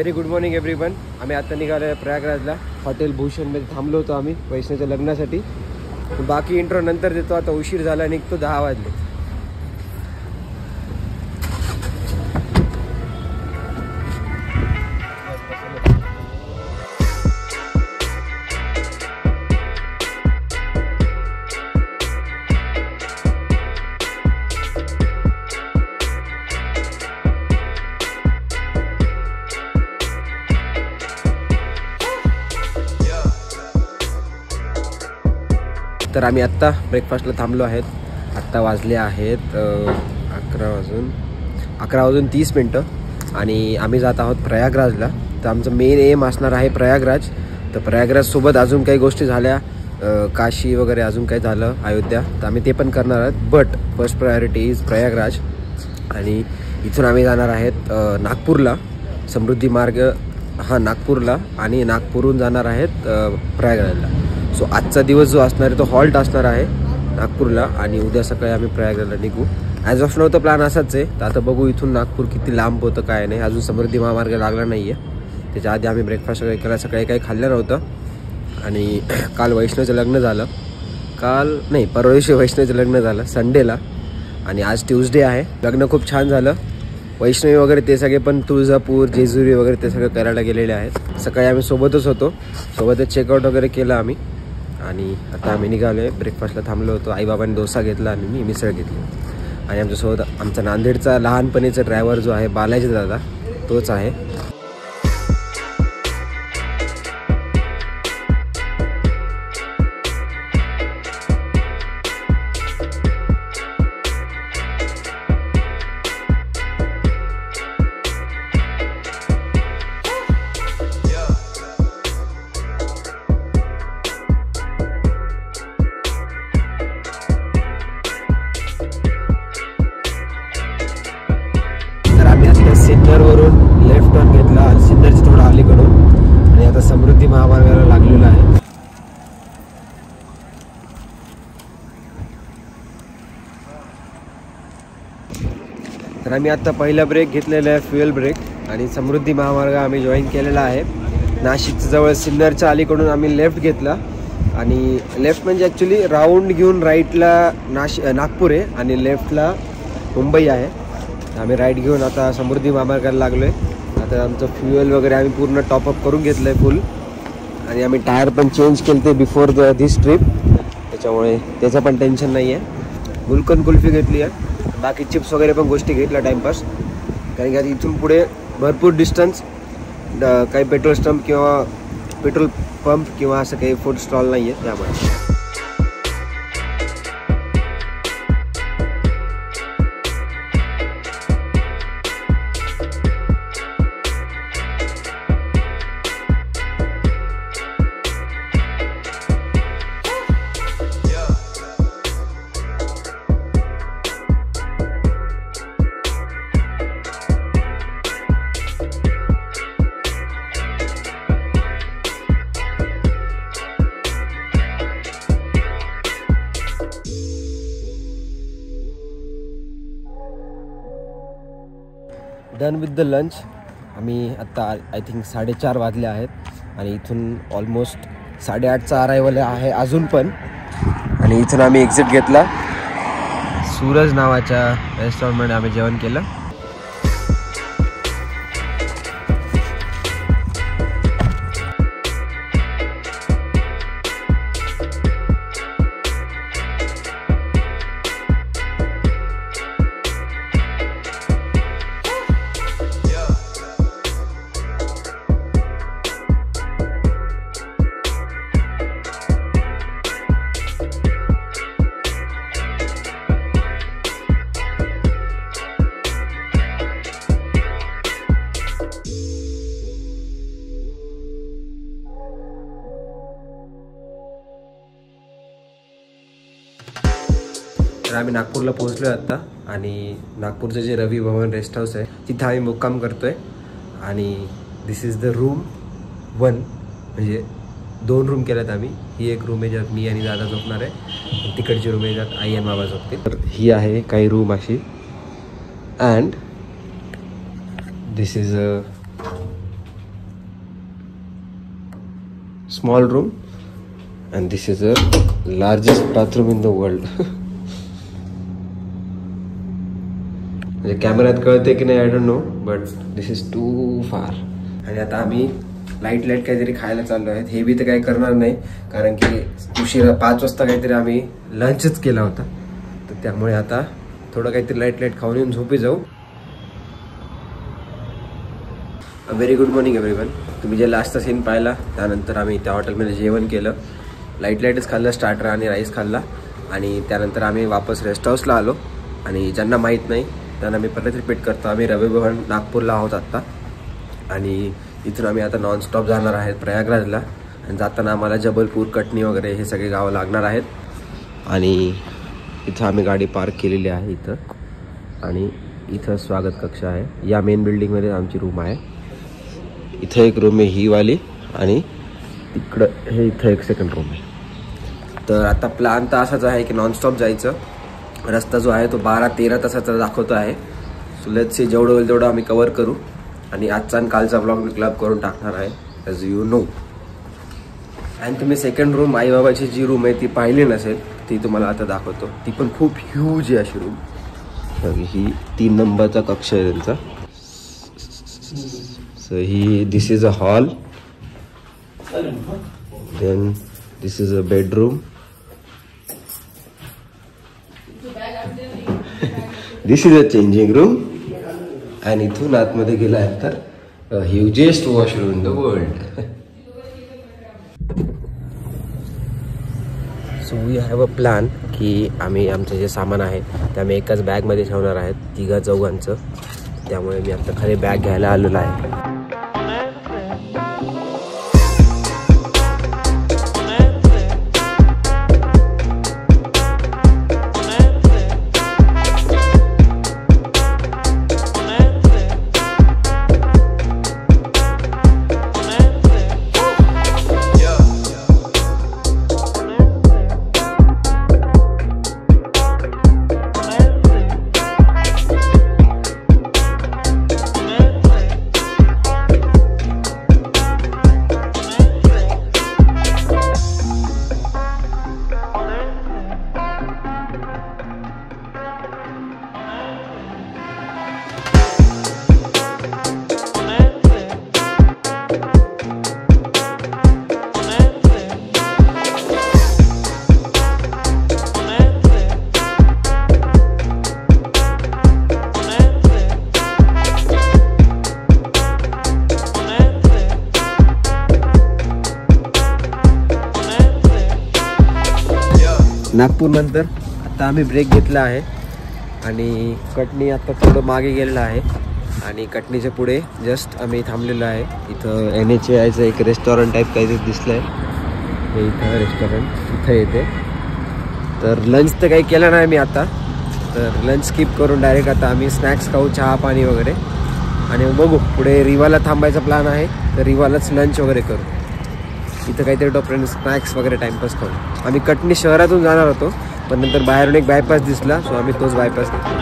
Very good morning everyone. आम्ही आता निघालो प्रयागराजला. हॉटेल भूषणमध्ये थांबलो होतो आम्ही वैष्णवच्या लग्नासाठी. बाकी इंट्रो नंतर देतो. आता उशीर झाला, निघतो 10 वाजले. तर आम्ही आत्ता ब्रेकफास्टला थांबलो आहेत. आत्ता वाजले आहेत 11 वाजून 30 मिनटं आणि आम्ही जात आहोत प्रयागराजला. तर आमचं मेन एम असणार आहे प्रयागराज. तर प्रयागराजसोबत अजून काही गोष्टी झाल्या, काशी वगैरे अजून काही झालं, अयोध्या, तर आम्ही ते पण करणार आहोत. But first priority is Prayagraj. आणि इथून आम्ही जाणार आहेत नागपूरला, समृद्धी मार्ग नागपूरला, आणि नागपूरहून जाणार आहेत प्रयागराजला. सो आजचा दिवस जो असणार आहे तो हॉल्ट असणार आहे नागपूरला, आणि उद्या सकाळी आम्ही प्रयागराजला निघू. ॲज ऑफ नाऊ तर प्लॅन असाच आहे. तर आता बघू इथून नागपूर किती लांब होतं काय नाही. अजून समृद्धी महामार्ग लागला नाही आहे. त्याच्या आधी आम्ही ब्रेकफास्ट वगैरे केला. सकाळी काही खाल्लं नव्हतं. आणि काल वैष्णवचं लग्न झालं. परवा दिवशी वैष्णवचं लग्न झालं संडेला, आणि आज ट्यूजडे आहे. लग्न खूप छान झालं. वैष्णवी वगैरे ते सगळे पण तुळजापूर, जेजुरी वगैरे ते सगळं करायला गेलेले आहेत. सकाळी आम्ही सोबतच होतो, सोबतच चेकआउट वगैरे केलं आम्ही. आणि आता आम्ही निघालो आहे. ब्रेकफास्टला थांबलो होतो. आईबाबांनी डोसा घेतला आणि मी मिसळ घेतली. आणि आमच्यासोबत आमचा नांदेडचा लहानपणीचा ड्रायव्हर जो आहे बालाजी दादा, तोच आहे. सिन्नरवरून लेफ्ट टर्न घेतला, सिन्नरच्या थोडं अलीकडून, आणि आता समृद्धी महामार्गाला लागलेला आहे. तर आम्ही आता पहिला ब्रेक घेतलेला आहे, फ्युएल ब्रेक, आणि समृद्धी महामार्ग आम्ही जॉईन केलेला आहे. नाशिकच्या जवळ सिन्नरच्या अलीकडून आम्ही लेफ्ट घेतला. आणि लेफ्ट म्हणजे ॲक्च्युली राऊंड घेऊन राईटला नागपूर आहे आणि लेफ्टला मुंबई आहे. आम्ही राईट घेऊन आता समृद्धी महामार्गाला लागलो आहे. आता आमचं फ्युएल वगैरे आम्ही पूर्ण टॉपअप करून घेतलं आहे फुल. आणि आम्ही टायर पण चेंज केले ते बिफोर धिस ट्रिप, त्याच्यामुळे त्याचं पण टेन्शन नाही आहे. गुलकंद कुल्फी घेतली आहे. बाकी चिप्स वगैरे पण गोष्टी घेतल्या टाईमपास, कारण की आता इथून पुढे भरपूर डिस्टन्स काही पेट्रोल स्टंप किंवा पेट्रोल पंप किंवा असं काही फूड स्टॉल नाही आहे त्यामुळे. Done with the lunch. आम्ही आत्ता आय थिंक 4:30 वाजले आहेत, आणि इथून ऑलमोस्ट 8:30चा अरायवल आहे अजून पण. आणि इथून आम्ही एक्झिट घेतला. सूरज नावाच्या रेस्टॉरंटमध्ये आम्ही जेवण केलं. तर आम्ही नागपूरला पोहोचलो आहे आत्ता. आणि नागपूरचं जे रवी भवन रेस्ट हाऊस आहे तिथं आम्ही मुक्काम करतो आहे. आणि दिस इज द रूम 1, म्हणजे 2 रूम केल्यात आम्ही. ही एक रूम आहे ज्यात मी आणि दादा झोपणार आहे. तिकडची रूम आहे ज्यात आई आणि बाबा झोपतील. तर ही आहे काही रूम अशी. And this is small room and this is the largest bathroom in the world. म्हणजे कॅमेऱ्यात कळते की नाही I don't know, but this is too far. आणि आता आम्ही लाईट काहीतरी खायला चाललो आहेत. हे बी तर काही करणार नाही, कारण की उशिरा 5 वाजता काहीतरी आम्ही लंचच केला होता. तर त्यामुळे आता थोडं काहीतरी लाईट खाऊन येऊन झोपी जाऊ. Very good morning everyone. तुम्ही जे लास्टचा सीन पाहिला त्यानंतर आम्ही त्या हॉटेलमध्ये जेवण केलं. लाईटच खाल्लं, स्टार्टर आणि राईस खाल्ला. आणि त्यानंतर आम्ही वापस रेस्ट हाऊसला आलो. आणि ज्यांना माहीत नाही त्यांना मी परत रिपीट करतो, आम्ही रवी भवन नागपूरला आहोत आत्ता. आणि इथून आम्ही आता नॉनस्टॉप जाणार आहेत प्रयागराजला. आणि जाताना आम्हाला जबलपूर, कटनी वगैरे हे सगळे गावं लागणार आहेत. आणि इथं आम्ही गाडी पार्क केलेली आहे इथं. आणि इथं स्वागत कक्ष आहे. या मेन बिल्डिंगमध्ये आमची रूम आहे. इथं एक रूम आहे ही वाली, आणि इकडं हे इथं एक सेकंड रूम आहे. तर आता प्लॅन तर असाच आहे की नॉनस्टॉप जायचं. रस्ता जो आहे तो 12-13 तासाचा दाखवतो आहे. सो लेट्स सी जेवढं होईल तेवढं आम्ही कवर करू. आणि आजचा आणि कालचा ब्लॉग मी क्लब करून टाकणार आहे ॲज यू नो. आणि तुम्ही सेकंड रूम आई बाबाची जी रूम आहे ती पाहिली नसेल, ती तुम्हाला आता दाखवतो. ती पण खूप ह्यूज आहे अशी रूम. ही 3 नंबरचा कक्ष आहे त्यांचा. सो ही this is a hall, then this is a bedroom, this is a changing room. आणि इथून आतमध्ये गेल्यानंतर hugest washroom in the world. So we have a plan की आम्ही आमचं जे सामान आहे ते आम्ही एकाच बॅगमध्ये ठेवणार आहेत 3-4. त्यामुळे मी आता खाली बॅग घ्यायला आलेलो आहे. नागपूर नंतर आता आम्ही ब्रेक घेतला आहे. आणि कटनी आता थोडं मागे गेलेलं आहे. आणि कटनीच्या पुढे जस्ट आम्ही थांबलेलो आहे. इथं NHAIचं एक रेस्टॉरंट टाईप काहीतरी दिसलं आहे. हे इथं रेस्टॉरंट इथं येते. तर लंच तर काही केलं नाही मी आता. तर लंच स्किप करून डायरेक्ट आता आम्ही स्नॅक्स खाऊ, चहा पाणी वगैरे. आणि बघू पुढे रिवाला थांबायचा प्लॅन आहे. तर रिवालाच लंच वगैरे करू. इथं काहीतरी टोपऱ्याने स्नॅक्स वगैरे टाइमपास करू. आम्ही कटनी शहरातून जाणार होतो, पण नंतर बाहेरून एक बायपास दिसला, सो आम्ही तोच बायपास घेतला.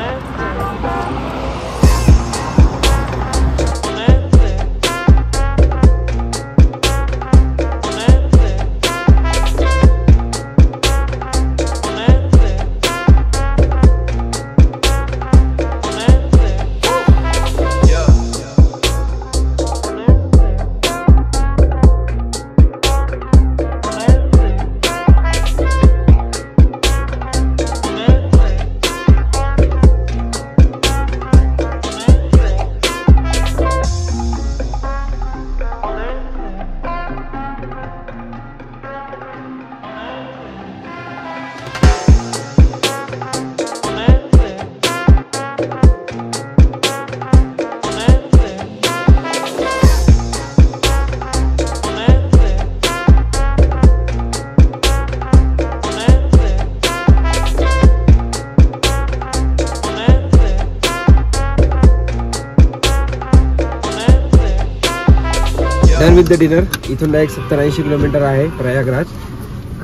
Done with the dinner. इथून डायरेक्ट 70-80 किलोमीटर आहे प्रयागराज.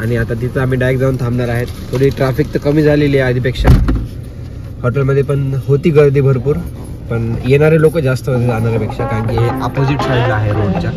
आणि आता तिथं आम्ही डायरेक्ट जाऊन थांबणार आहेत. थोडी ट्रॅफिक तर कमी झालेली आहे आधीपेक्षा. हॉटेलमध्ये पण होती गर्दी भरपूर, पण येणारे लोक जास्त होते जाणाऱ्यापेक्षा, कारण की हे अपोजिट साईडला आहे रोडच्या.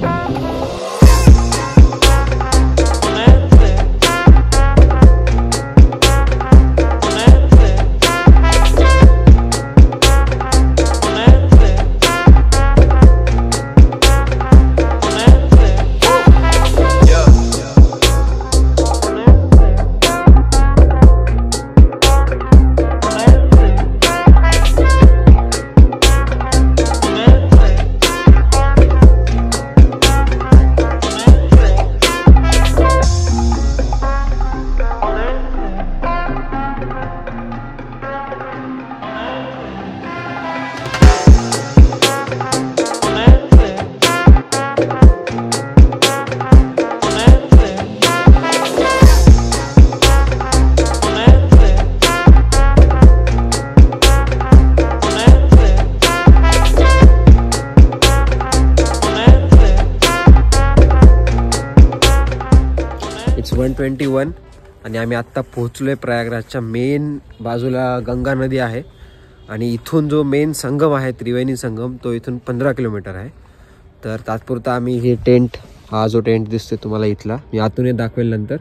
11:21 आणि आम्ही आत्ता पोहोचलो आहे प्रयागराजच्या मेन बाजूला. गंगा नदी आहे आणि इथून जो मेन संगम आहे त्रिवेणी संगम तो इथून 15 किलोमीटर आहे. तर तात्पुरता आम्ही हे टेंट, हा जो टेंट दिसतोय तुम्हाला इथला, मी आतून दाखवेल नंतर,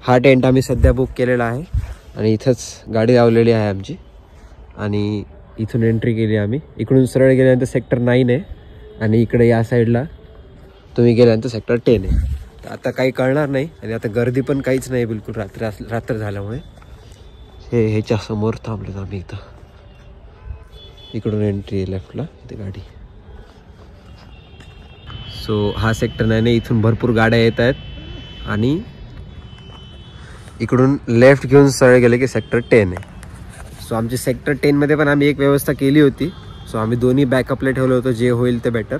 हा टेंट आम्ही सध्या बुक केलेला आहे आणि इथंच गाडी लावलेली आहे आमची आणि इथून एंट्री केली आम्ही. इकडून सरळ गेल्यानंतर सेक्टर 9 आहे आणि इकडे या साईडला तुम्ही गेल्यानंतर सेक्टर 10 आहे. तर आता काही कळणार नाही आणि आता गर्दी पण काहीच नाही बिलकुल रात्र झाल्यामुळे. ह्याच्या समोर थांबलो आम्ही इथं. इकडून एंट्री आहे लेफ्टला, इथे गाडी. सो हा सेक्टर 9 आहे. इथून भरपूर गाड्या येत आहेत आणि इकडून लेफ्ट घेऊन सरळ गेले की सेक्टर 10 आहे. सो आमची सेक्टर 10मध्ये पण आम्ही एक व्यवस्था केली होती. सो आम्ही दोन्ही बॅकअपला ठेवलं होतं, जे होईल ते बेटर.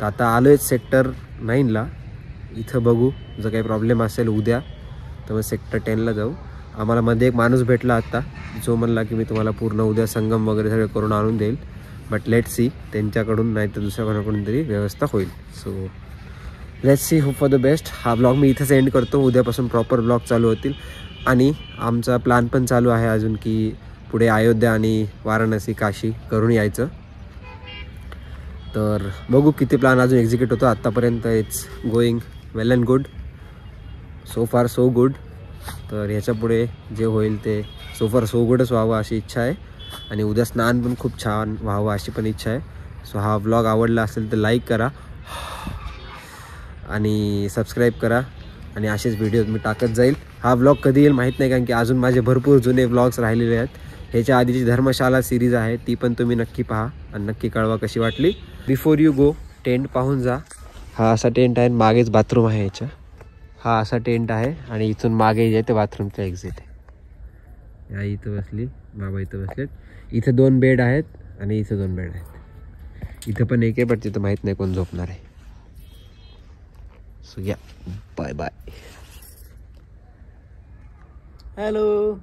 तर आता आलो आहे सेक्टर 9ला. इथं बघू, जर काही प्रॉब्लेम असेल उद्या तर मग सेक्टर 10ला जाऊ. आम्हाला मध्ये एक माणूस भेटला आत्ता जो म्हणला की मी तुम्हाला पूर्ण उद्या संगम वगैरे सगळं करून आणून देईल. बट लेट्स सी, त्यांच्याकडून नाही तर दुसऱ्या कोणाकडून तरी व्यवस्था होईल. So let's see, hope for the best. हा ब्लॉग मी इथंच एंड करतो. उद्यापासून प्रॉपर ब्लॉग चालू होतील आणि आमचा प्लॅन पण चालू आहे अजून की पुढे अयोध्या आणि वाराणसी, काशी करून यायचं. तर बघू किती प्लॅन अजून एक्झिक्यूट होतो. आत्तापर्यंत it's going well and good, so फार सो गुड. तर ह्याच्या पुढे जे होईल ते सो फार सो गुडच व्हावं अशी इच्छा आहे आणि उद्या स्नान पण खूप छान व्हावं अशी पण इच्छा आहे. सो हा व्लॉग आवडला असेल तर लाईक करा आणि सबस्क्राईब करा आणि असेच व्हिडिओ मी टाकत जाईल. हा व्लॉग कधी येईल माहीत नाही, कारण की अजून माझे भरपूर जुने व्लॉग्स राहिलेले आहेत. ह्याच्या आधीची धर्मशाला सिरीज आहे ती पण तुम्ही नक्की पहा आणि नक्की कळवा कशी वाटली. बिफोर यू गो टेंट पाहून जा. हा असा टेंट आहे, मागेच बाथरूम आहे ह्याच्या. हा असा टेंट आहे आणि इथून मागे जे ते बाथरूमचं एक्झिट आहे. या इथं बसली, बाबा इथं बसलेत. इथं 2 बेड आहेत आणि इथं 2 बेड आहेत. इथं पण एक आहे, बट तिथं माहीत नाही कोण झोपणार आहे. सो या, बाय बाय. हॅलो.